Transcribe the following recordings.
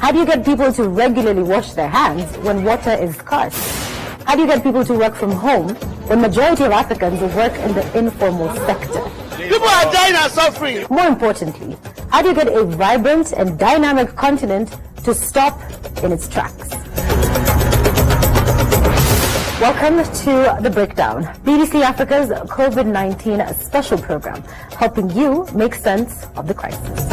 How do you get people to regularly wash their hands when water is scarce? How do you get people to work from home when majority of Africans work in the informal sector? People are dying and suffering. More importantly, how do you get a vibrant and dynamic continent to stop in its tracks? Welcome to The Breakdown, BBC Africa's COVID-19 special program, helping you make sense of the crisis.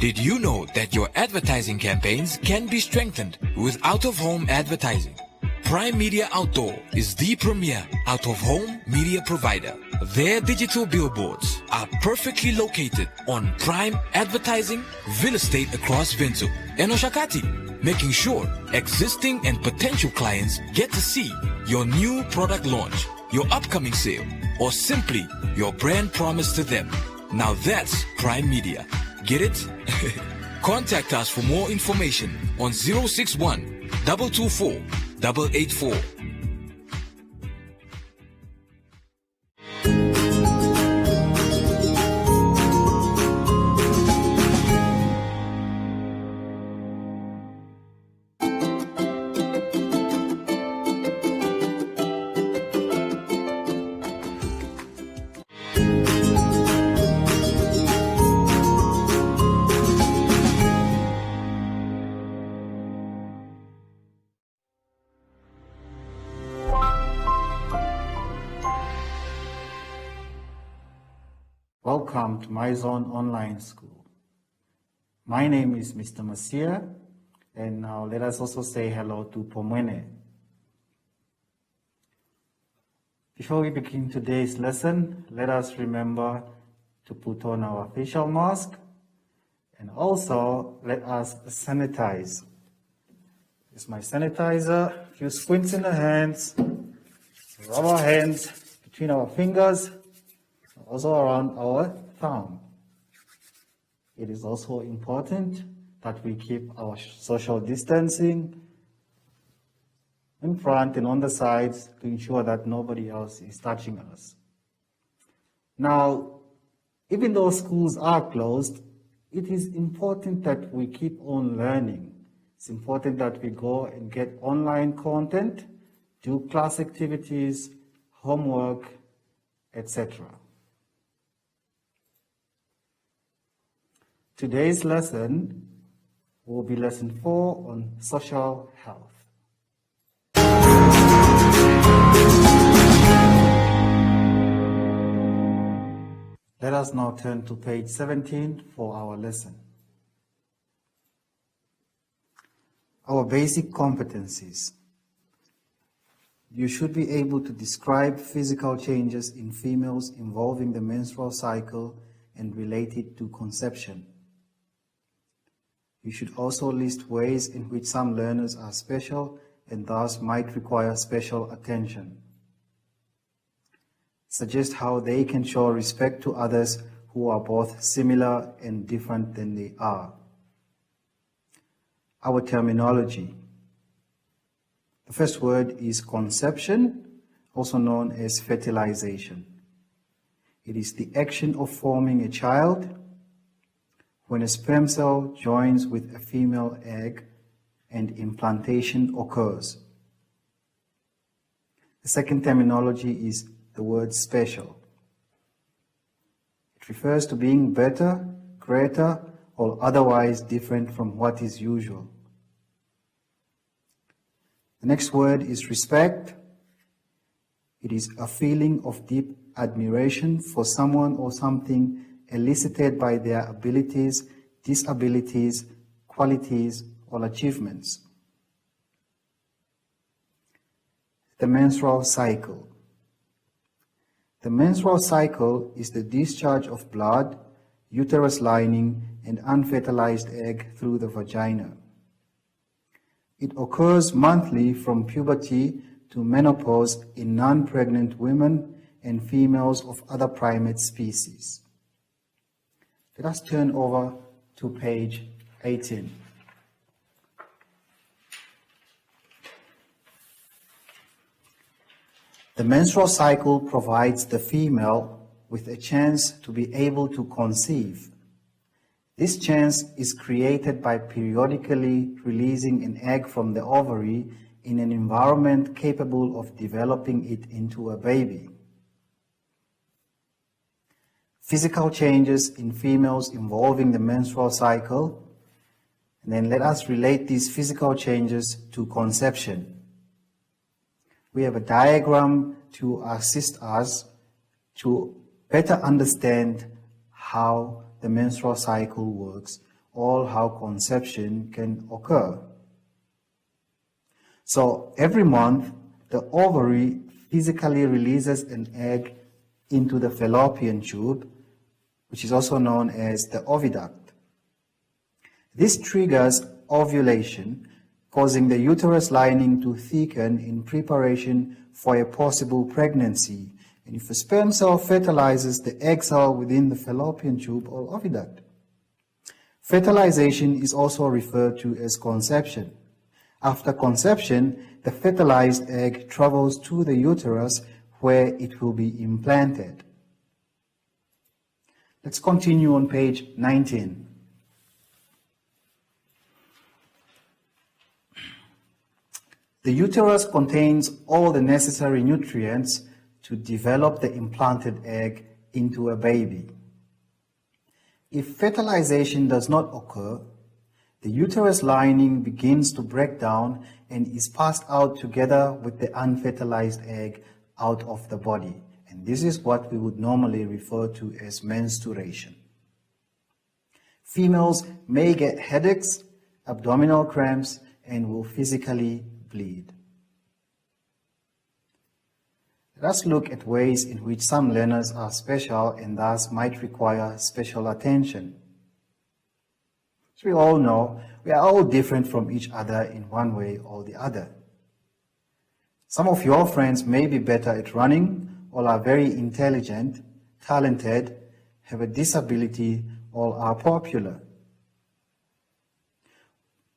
Did you know that your advertising campaigns can be strengthened with out-of-home advertising? Prime Media Outdoor is the premier out-of-home media provider. Their digital billboards are perfectly located on prime advertising real estate across Vinto and Oshakati, making sure existing and potential clients get to see your new product launch, your upcoming sale, or simply your brand promise to them. Now that's Prime Media. Get it? Contact us for more information on 061 224 884. Welcome to My Zone Online School. My name is Mr. Masia, and now let us also say hello to Pomwene. Before we begin today's lesson, let us remember to put on our facial mask, and also let us sanitize. This is my sanitizer. A few squints in the hands, rub our hands between our fingers, also around our thumb. It is also important that we keep our social distancing in front and on the sides to ensure that nobody else is touching us. Now, even though schools are closed, it is important that we keep on learning. It's important that we go and get online content, do class activities, homework, etc. Today's lesson will be lesson 4 on social health. Let us now turn to page 17 for our lesson. Our basic competencies. You should be able to describe physical changes in females involving the menstrual cycle and relate it to conception. You should also list ways in which some learners are special and thus might require special attention. Suggest how they can show respect to others who are both similar and different than they are. Our terminology. The first word is conception, also known as fertilization. It is the action of forming a child when a sperm cell joins with a female egg and implantation occurs. The second terminology is the word special. It refers to being better, greater, or otherwise different from what is usual. The next word is respect. It is a feeling of deep admiration for someone or something elicited by their abilities, disabilities, qualities, or achievements. The menstrual cycle. The menstrual cycle is the discharge of blood, uterus lining, and unfertilized egg through the vagina. It occurs monthly from puberty to menopause in non-pregnant women and females of other primate species. Let us turn over to page 18. The menstrual cycle provides the female with a chance to be able to conceive. This chance is created by periodically releasing an egg from the ovary in an environment capable of developing it into a baby. Physical changes in females involving the menstrual cycle, and then let us relate these physical changes to conception. We have a diagram to assist us to better understand how the menstrual cycle works, or how conception can occur. So every month, the ovary physically releases an egg into the fallopian tube, which is also known as the oviduct. This triggers ovulation, causing the uterus lining to thicken in preparation for a possible pregnancy. And if a sperm cell fertilizes the egg cell within the fallopian tube or oviduct. Fertilization is also referred to as conception. After conception, the fertilized egg travels to the uterus where it will be implanted. Let's continue on page 19. The uterus contains all the necessary nutrients to develop the implanted egg into a baby. If fertilization does not occur, the uterus lining begins to break down and is passed out together with the unfertilized egg out of the body. And this is what we would normally refer to as menstruation. Females may get headaches, abdominal cramps, and will physically bleed. Let us look at ways in which some learners are special and thus might require special attention. As we all know, we are all different from each other in one way or the other. Some of your friends may be better at running, or are very intelligent, talented, have a disability, or are popular.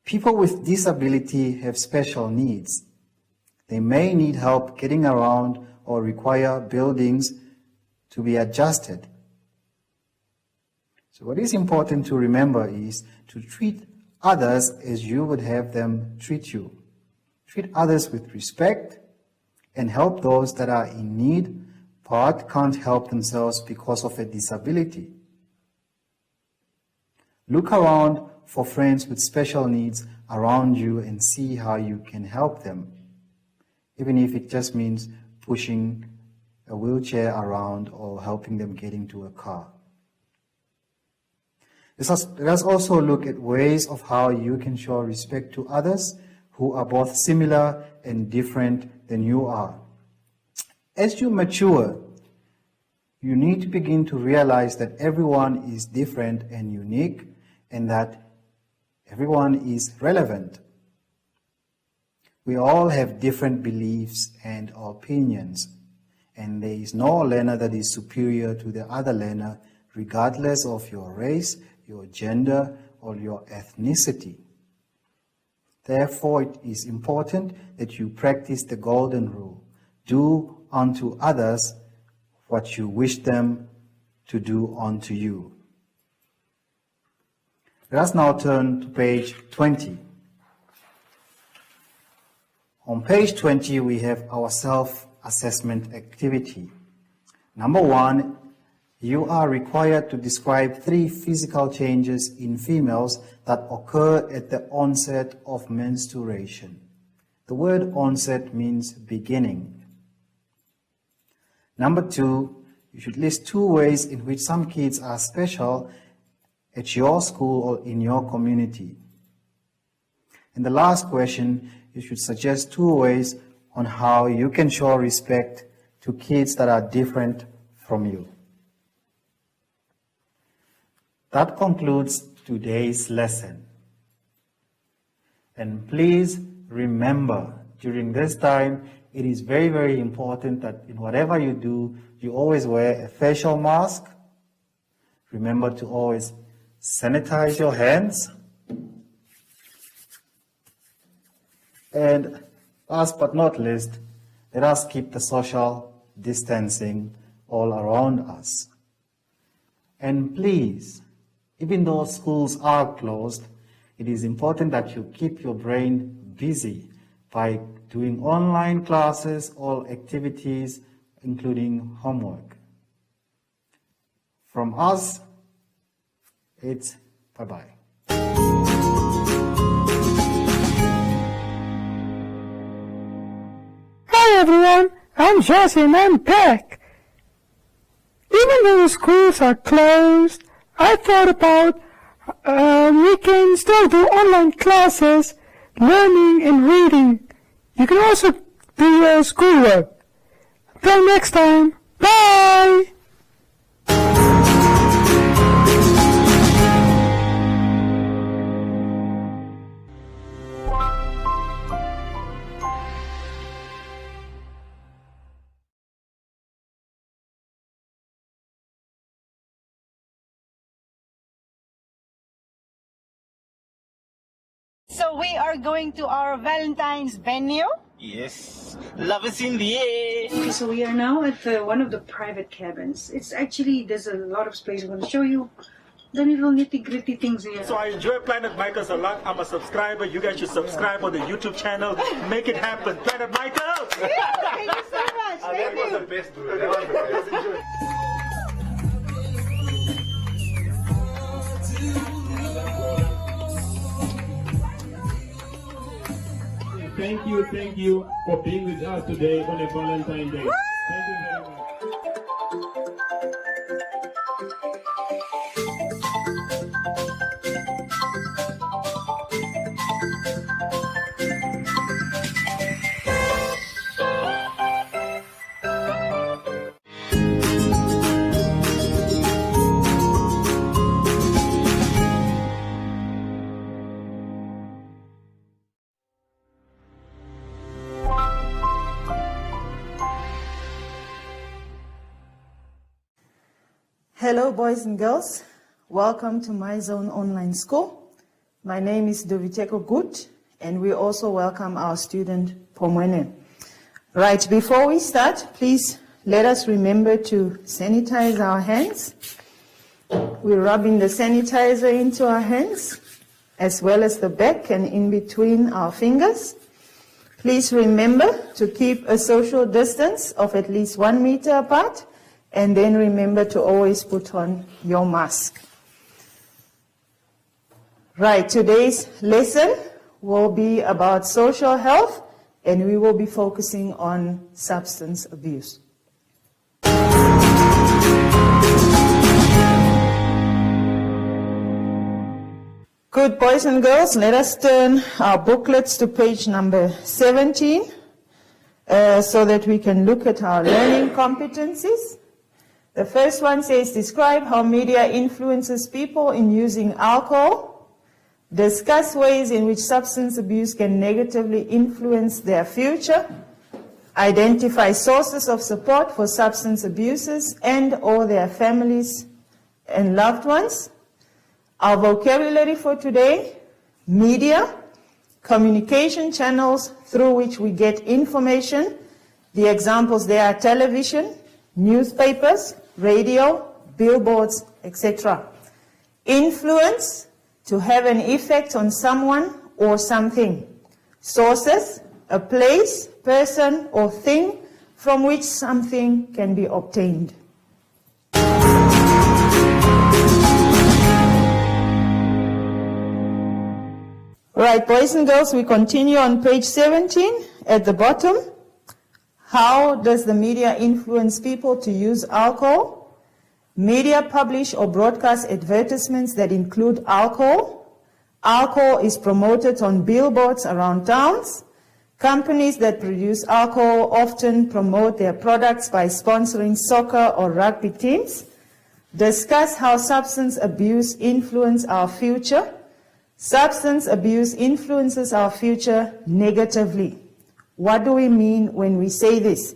People with disability have special needs. They may need help getting around or require buildings to be adjusted. So what is important to remember is to treat others as you would have them treat you. Treat others with respect and help those that are in need but can't help themselves because of a disability. Look around for friends with special needs around you and see how you can help them, even if it just means pushing a wheelchair around or helping them get into a car. Let us also look at ways of how you can show respect to others who are both similar and different than you are. As you mature, you need to begin to realize that everyone is different and unique, and that everyone is relevant. We all have different beliefs and opinions, and there is no learner that is superior to the other learner, regardless of your race, your gender, or your ethnicity. Therefore, it is important that you practice the golden rule. Do unto others what you wish them to do unto you. Let us now turn to page 20. On page 20, we have our self-assessment activity. Number 1, you are required to describe 3 physical changes in females that occur at the onset of menstruation. The word onset means beginning. Number 2, you should list 2 ways in which some kids are special at your school or in your community. And the last question, you should suggest 2 ways on how you can show respect to kids that are different from you. That concludes today's lesson. And please remember, during this time, it is very, very important that in whatever you do, you always wear a facial mask. Remember to always sanitize your hands. And last but not least, let us keep the social distancing all around us. And please, even though schools are closed, it is important that you keep your brain busy by doing online classes or activities, including homework. From us, it's bye-bye. Hi everyone, I'm Josie and I'm back. Even though the schools are closed, I thought about we can still do online classes, learning and reading. You can also do your schoolwork. Until next time, bye! So we are going to our Valentine's venue. Yes, love is in the air. Okay, so we are now at one of the private cabins. It's actually, there's a lot of space. I'm going to show you the little nitty-gritty things here. So I enjoy Planet Michaels a lot. I'm a subscriber. You guys should subscribe on the YouTube channel. Make it happen. Planet Michaels! Yeah, thank you so much. Thank you. That was the best, bro. That was the best. Thank you for being with us today on a Valentine's Day. Thank you very much. Hello, boys and girls. Welcome to My Zone Online School. My name is Doviteko Gut, and we also welcome our student, Pomwene. Right, before we start, please let us remember to sanitize our hands. We're rubbing the sanitizer into our hands, as well as the back and in between our fingers. Please remember to keep a social distance of at least 1 meter apart. And then remember to always put on your mask. Right, today's lesson will be about social health, and we will be focusing on substance abuse. Good, boys and girls, let us turn our booklets to page number 17 so that we can look at our learning competencies. The first one says, describe how media influences people in using alcohol. Discuss ways in which substance abuse can negatively influence their future. Identify sources of support for substance abusers and or their families and loved ones. Our vocabulary for today, media, communication channels through which we get information. The examples there are television, newspapers, radio, billboards, etc. Influence, to have an effect on someone or something. Sources, a place, person, or thing from which something can be obtained. Right, boys and girls, we continue on page 17 at the bottom. How does the media influence people to use alcohol? Media publish or broadcast advertisements that include alcohol. Alcohol is promoted on billboards around towns. Companies that produce alcohol often promote their products by sponsoring soccer or rugby teams. Discuss how substance abuse influences our future. Substance abuse influences our future negatively. What do we mean when we say this?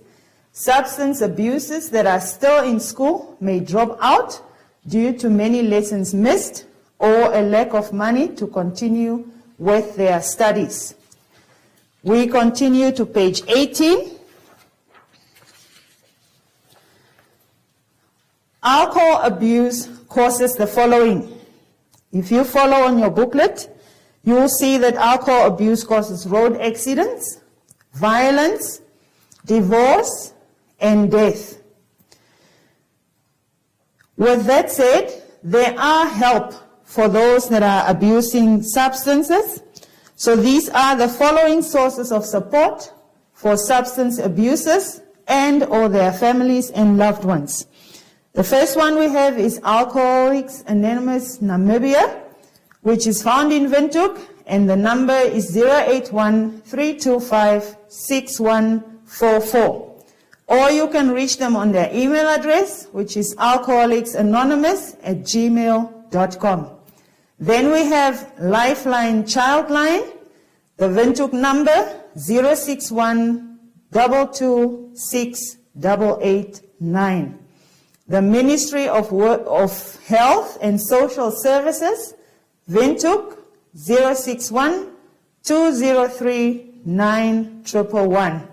Substance abusers that are still in school may drop out due to many lessons missed or a lack of money to continue with their studies. We continue to page 18. abuse causes the following. If you follow on your booklet, you will see that alcohol abuse causes road accidents, violence, divorce, and death. With that said, there are help for those that are abusing substances. So these are the following sources of support for substance abusers and or their families and loved ones. The first one we have is Alcoholics Anonymous Namibia, which is found in Windhoek, and the number is 081-325-6144. Or you can reach them on their email address, which is alcoholicsanonymous@gmail.com. Then we have Lifeline Childline, the Windhoek number 061-226-889. The Ministry of Health and Social Services, Windhoek 061-203-9111.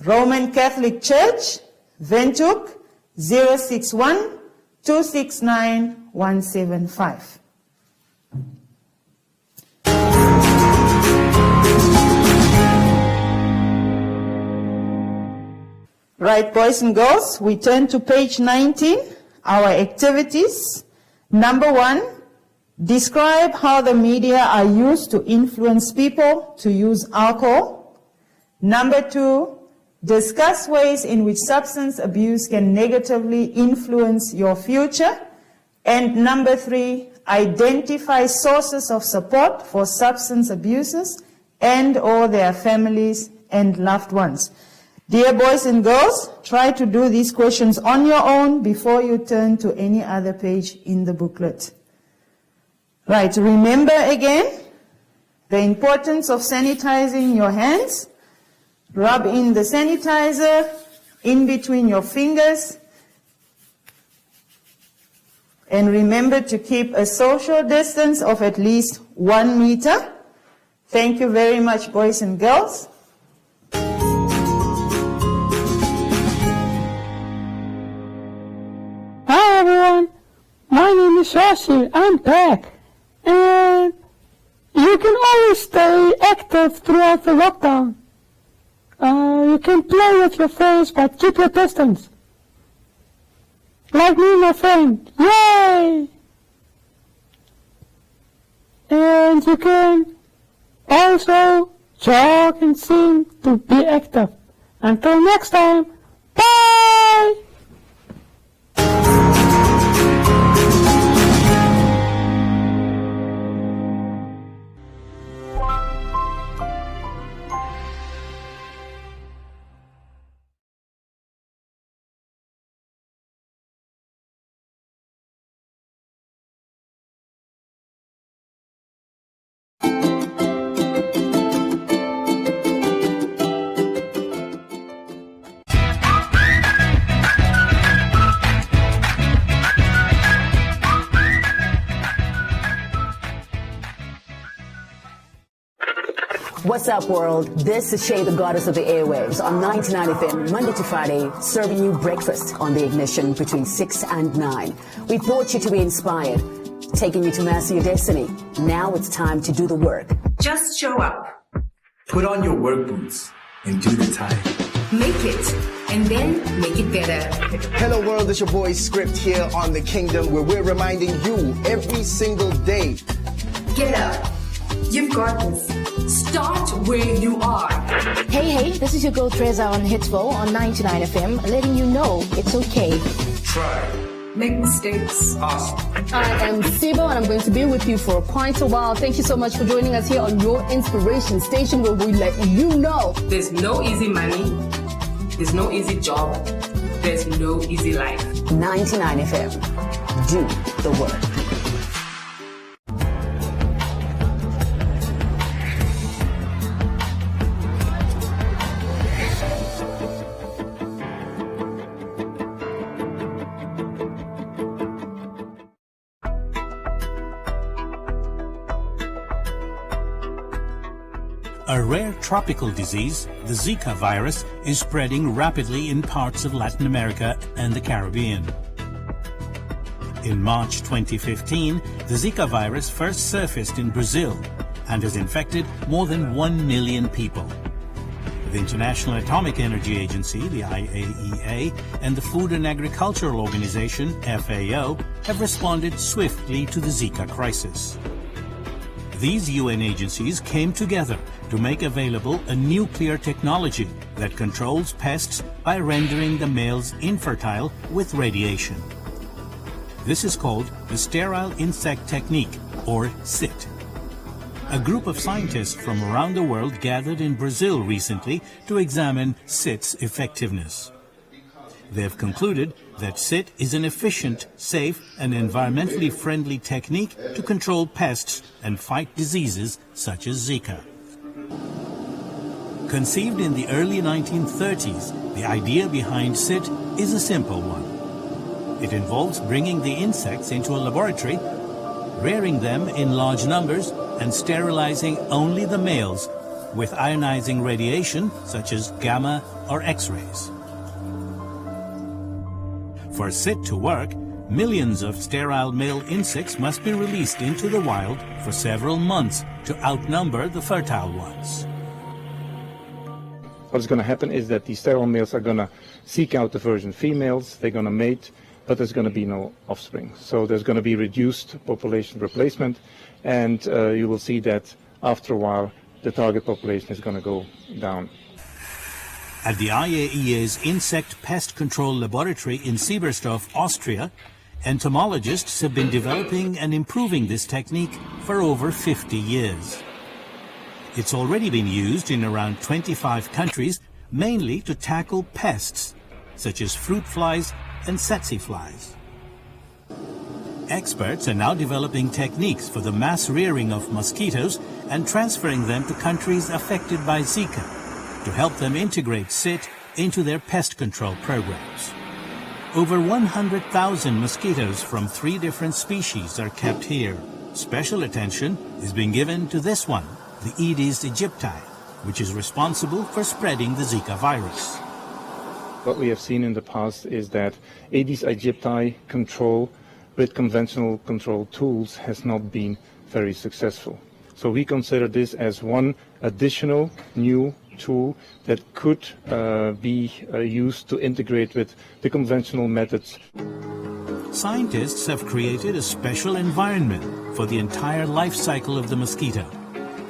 Roman Catholic Church, Windhoek 061-269-175. Right, boys and girls, we turn to page 19, our activities. Number 1, describe how the media are used to influence people to use alcohol. Number 2, discuss ways in which substance abuse can negatively influence your future. And number 3, identify sources of support for substance abusers and or their families and loved ones. Dear boys and girls, try to do these questions on your own before you turn to any other page in the booklet. Right, remember again the importance of sanitizing your hands. Rub in the sanitizer in between your fingers. And remember to keep a social distance of at least 1 meter. Thank you very much, boys and girls. Hi everyone, my name is Shashi, I'm back. And you can always stay active throughout the lockdown. You can play with your friends, but keep your distance. Like me and my friend, yay! And you can also jog and sing to be active. Until next time, bye! What's up, world? This is Shay, the goddess of the airwaves, on 99 FM, Monday to Friday, serving you breakfast on the ignition between 6 and 9. We brought you to be inspired, taking you to master your destiny. Now it's time to do the work. Just show up. Put on your work boots and do the time. Make it, and then make it better. Hello, world. It's your boy Script here on The Kingdom, where we're reminding you every single day. Get up. You've got this. Start where you are. Hey, this is your girl Treza on Hitsville on 99 FM, letting you know it's okay. Try. Make mistakes. Awesome. I am Sibo, and I'm going to be with you for quite a while. Thank you so much for joining us here on your inspiration station, where we let you know there's no easy money, there's no easy job, there's no easy life. 99 FM. Do the work. A rare tropical disease, the Zika virus, is spreading rapidly in parts of Latin America and the Caribbean. In March 2015, the Zika virus first surfaced in Brazil and has infected more than 1 million people. The International Atomic Energy Agency, the IAEA, and the Food and Agricultural Organization, FAO, have responded swiftly to the Zika crisis. These UN agencies came together to make available a nuclear technology that controls pests by rendering the males infertile with radiation. This is called the Sterile Insect Technique, or SIT. A group of scientists from around the world gathered in Brazil recently to examine SIT's effectiveness. They have concluded that SIT is an efficient, safe, and environmentally friendly technique to control pests and fight diseases such as Zika. Conceived in the early 1930s, the idea behind SIT is a simple one. It involves bringing the insects into a laboratory, rearing them in large numbers, and sterilizing only the males with ionizing radiation such as gamma or X-rays. For SIT to work, millions of sterile male insects must be released into the wild for several months to outnumber the fertile ones. What's going to happen is that these sterile males are going to seek out the virgin females, they're going to mate, but there's going to be no offspring. So there's going to be reduced population replacement, and you will see that after a while the target population is going to go down. At the IAEA's Insect Pest Control Laboratory in Siebersdorf, Austria, entomologists have been developing and improving this technique for over 50 years. It's already been used in around 25 countries, mainly to tackle pests, such as fruit flies and tsetse flies. Experts are now developing techniques for the mass rearing of mosquitoes and transferring them to countries affected by Zika to help them integrate SIT into their pest control programs. Over 100,000 mosquitoes from 3 different species are kept here. Special attention is being given to this one, the Aedes aegypti, which is responsible for spreading the Zika virus. What we have seen in the past is that Aedes aegypti control with conventional control tools has not been very successful. So we consider this as one additional new tool that could be used to integrate with the conventional methods. Scientists have created a special environment for the entire life cycle of the mosquito,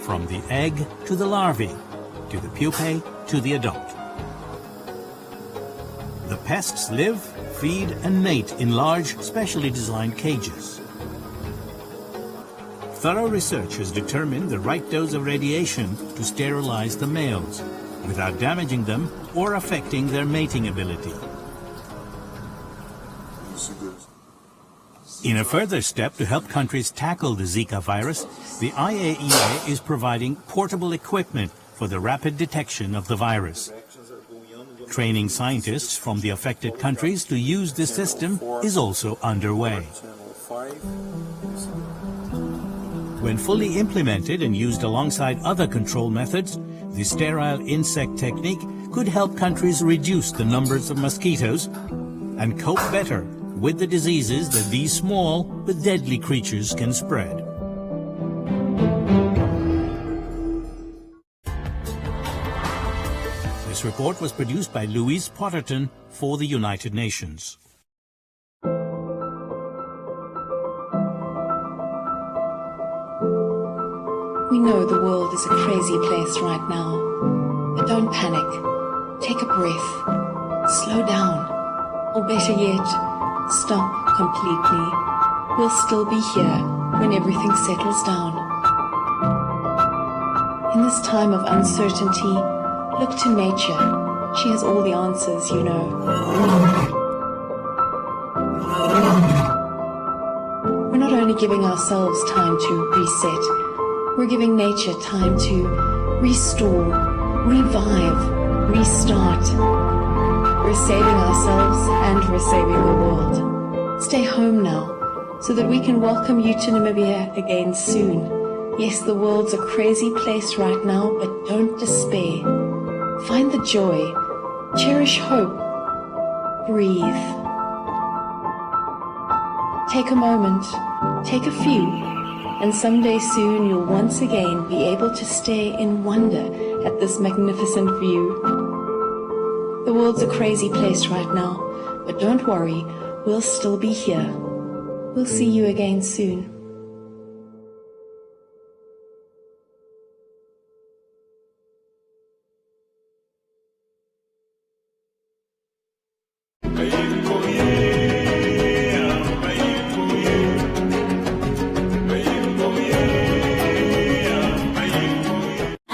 from the egg to the larvae, to the pupae to the adult. The pests live, feed, and mate in large, specially designed cages. Thorough research has determined the right dose of radiation to sterilize the males, without damaging them or affecting their mating ability. In a further step to help countries tackle the Zika virus, the IAEA is providing portable equipment for the rapid detection of the virus. Training scientists from the affected countries to use this system is also underway. When fully implemented and used alongside other control methods, the sterile insect technique could help countries reduce the numbers of mosquitoes and cope better with the diseases that these small but deadly creatures can spread. This report was produced by Louise Potterton for the United Nations. We know the world is a crazy place right now, but don't panic. Take a breath, slow down, or better yet, stop completely. We'll still be here when everything settles down. In this time of uncertainty, look to nature. She has all the answers, you know. We're not only giving ourselves time to reset, we're giving nature time to restore, revive, restart. We're saving ourselves and we're saving the world. Stay home now so that we can welcome you to Namibia again soon. Yes, the world's a crazy place right now, but don't despair. Find the joy, cherish hope, breathe. Take a moment, take a few, and someday soon you'll once again be able to stay in wonder at this magnificent view. The world's a crazy place right now, but don't worry, we'll still be here. We'll see you again soon.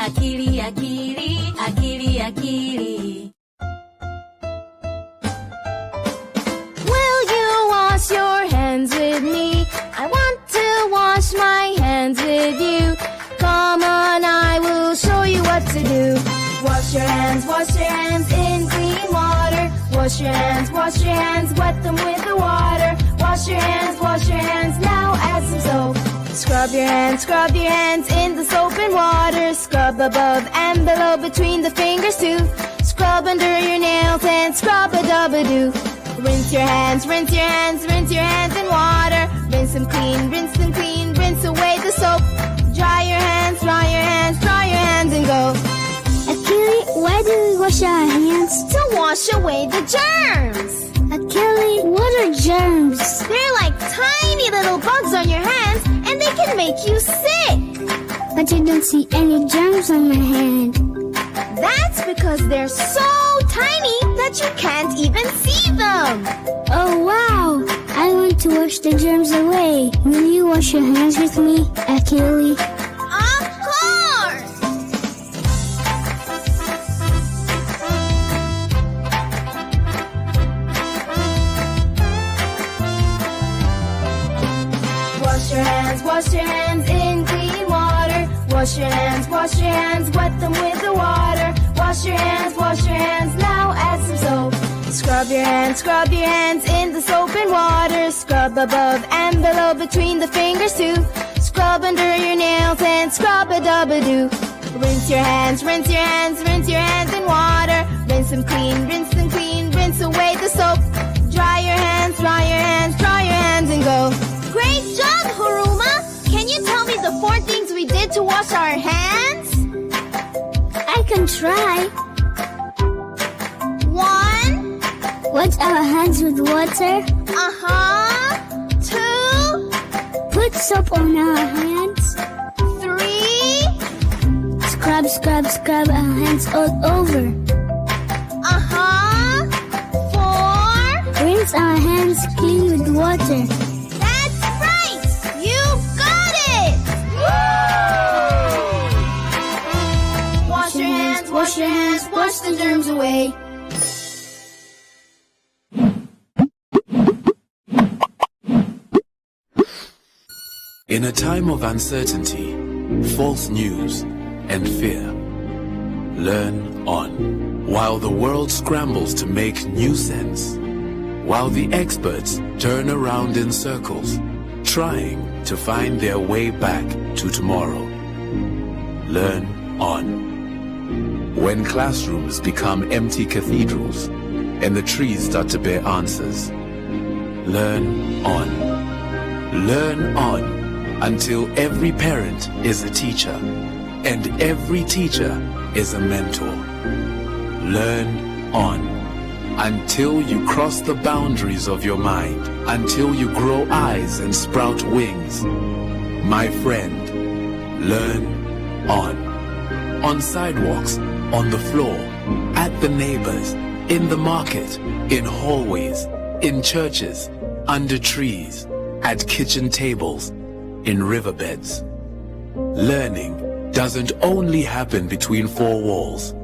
Akili, akili, akili, akili. Will you wash your hands with me? I want to wash my hands with you. Come on, I will show you what to do. Wash your hands in clean water. Wash your hands, wet them with the water. Wash your hands, now add some soap. Scrub your hands in the soap and water. Scrub above and below between the fingers too. Scrub under your nails and scrub-a-dub-a-doo. Rinse your hands in water. Rinse them clean, rinse away the soap. Dry your hands and go. Achille, why do we wash our hands? To wash away the germs. Achille, what are germs? They're like tiny little bugs on your hands, and they can make you sick. But I don't see any germs on my hand. That's because they're so tiny that you can't even see them. Oh wow! I want to wash the germs away. Will you wash your hands with me, Achille? Of course! Wash your hands in clean water. Wash your hands, wet them with the water. Wash your hands, now add some soap. Scrub your hands in the soap and water. Scrub above and below between the fingers too. Scrub under your nails and scrub-a-dub-a-doo. Rinse your hands in water. Rinse them clean, rinse away the soap. Dry your hands and go. Great job, Haruma! Can you tell me the 4 things we did to wash our hands? I can try. 1. Wash our hands with water. 2. Put soap on our hands. 3. Scrub our hands all over. 4. Rinse our hands clean with water. Wash your hands, wash the germs away. In a time of uncertainty, false news, and fear, learn on. While the world scrambles to make new sense, while the experts turn around in circles, trying to find their way back to tomorrow. Learn on. When classrooms become empty cathedrals and the trees start to bear answers, learn on. Learn on until every parent is a teacher and every teacher is a mentor. Learn on until you cross the boundaries of your mind, until you grow eyes and sprout wings. My friend, learn on. On sidewalks, on the floor, at the neighbors, in the market, in hallways, in churches, under trees, at kitchen tables, in riverbeds. Learning doesn't only happen between 4 walls.